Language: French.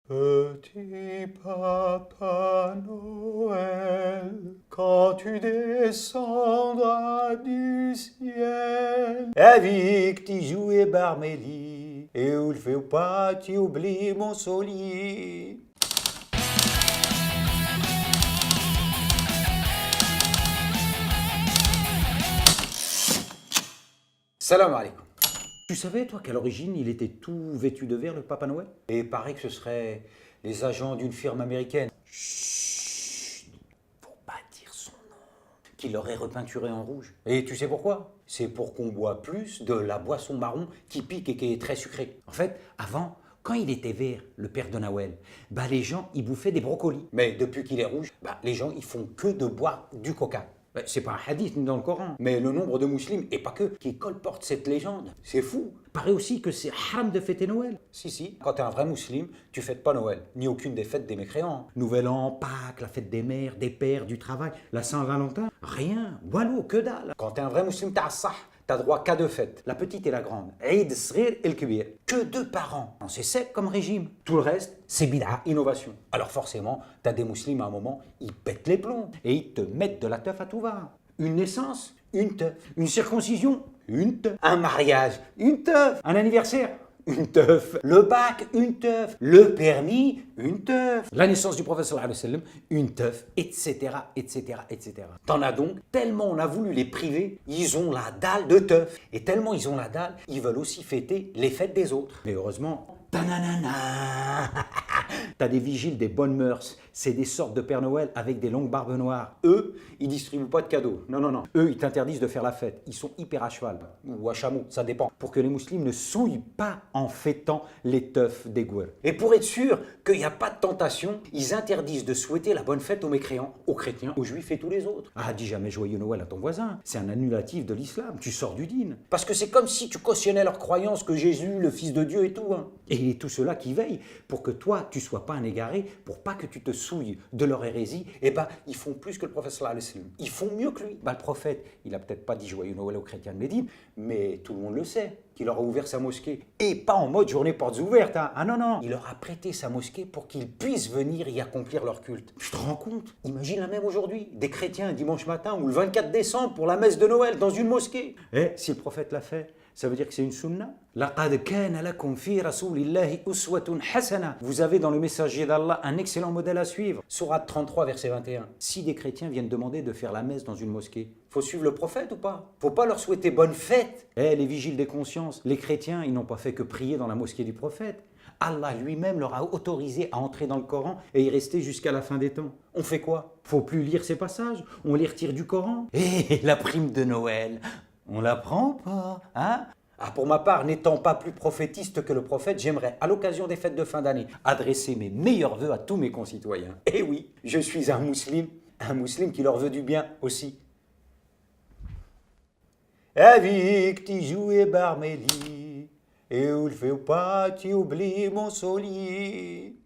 Petit Papa Noël, quand tu descendras du ciel, avec tes jouets barmélis, et où le fait pas, tu oublies mon solis. Salam alaikum. Tu savais, toi, qu'à l'origine, il était tout vêtu de vert, le Papa Noël? Et il paraît que ce serait les agents d'une firme américaine. Chut, faut pas dire son nom. Qui l'aurait repeinturé en rouge. Et tu sais pourquoi? C'est pour qu'on boit plus de la boisson marron qui pique et qui est très sucrée. En fait, avant, quand il était vert, le père de Noël, les gens, ils bouffaient des brocolis. Mais depuis qu'il est rouge, les gens, ils font que de boire du coca. C'est pas un hadith dans le Coran, mais le nombre de musulmans, et pas que, qui colportent cette légende, c'est fou. Paraît aussi que c'est haram de fêter Noël. Si, quand t'es un vrai musulman, tu fêtes pas Noël, ni aucune des fêtes des mécréants. Nouvel An, Pâques, la fête des mères, des pères, du travail, la Saint-Valentin, rien, walou, que dalle. Quand t'es un vrai musulman, t'as droit qu'à deux fêtes, la petite et la grande. Eid Sghir et le Kbir. Que 2 par an. C'est sec comme régime. Tout le reste, c'est bid'a, innovation. Alors forcément, t'as des musulmans à un moment, ils pètent les plombs et ils te mettent de la teuf à tout va. Une naissance, une teuf. Une circoncision, une teuf. Un mariage, une teuf. Un anniversaire, une teuf. Le bac, une teuf. Le permis, une teuf. La naissance du prophète sallallahu alayhi wa sallam, une teuf, etc., etc., etc. T'en as donc, tellement on a voulu les priver, ils ont la dalle de teuf. Et tellement ils ont la dalle, ils veulent aussi fêter les fêtes des autres. Mais heureusement, tananana, t'as des vigiles des bonnes mœurs, c'est des sortes de Père Noël avec des longues barbes noires. Eux, ils distribuent pas de cadeaux. Non. Eux, ils t'interdisent de faire la fête. Ils sont hyper à cheval, ou à chameau, ça dépend. Pour que les musulmans ne souillent pas en fêtant les teufs des gouers. Et pour être sûr qu'il n'y a pas de tentation, ils interdisent de souhaiter la bonne fête aux mécréants, aux chrétiens, aux juifs et tous les autres. Ah, dis jamais joyeux Noël à ton voisin. C'est un annulatif de l'islam. Tu sors du dîn. Parce que c'est comme si tu cautionnais leur croyance que Jésus, le Fils de Dieu et tout. Et tout cela qui veille pour que toi, tu sois pas un égaré, pour pas que tu te souilles de leur hérésie, ils font plus que le prophète sallallahu alayhi wa sallam. Ils font mieux que lui. Le prophète, il a peut-être pas dit joyeux Noël aux chrétiens de Médine, mais tout le monde le sait, qu'il leur a ouvert sa mosquée. Et pas en mode journée portes ouvertes. Ah non. Il leur a prêté sa mosquée pour qu'ils puissent venir y accomplir leur culte. Tu te rends compte? Imagine la même aujourd'hui. Des chrétiens un dimanche matin ou le 24 décembre pour la messe de Noël dans une mosquée. Si le prophète l'a fait, ça veut dire que c'est une sunna. لَقَدْ كَانَ لَكُمْ فِي رَسُولِ اللَّهِ أُسْوَةٌ حَسَنَةٌ. Vous avez dans le messager d'Allah un excellent modèle à suivre. Sourate 33, verset 21. Si des chrétiens viennent demander de faire la messe dans une mosquée, faut suivre le prophète ou pas? Faut pas leur souhaiter bonne fête. Les vigiles des consciences, les chrétiens, ils n'ont pas fait que prier dans la mosquée du prophète. Allah lui-même leur a autorisé à entrer dans le Coran et y rester jusqu'à la fin des temps. On fait quoi? Faut plus lire ces passages, on les retire du Coran. Et la prime de Noël, on la prend pas, hein? Pour ma part, n'étant pas plus prophétiste que le prophète, j'aimerais, à l'occasion des fêtes de fin d'année, adresser mes meilleurs vœux à tous mes concitoyens. Et oui, je suis un musulman qui leur veut du bien aussi. Avec tes jouets barmélis, et où le fait pas, tu oublies mon solis.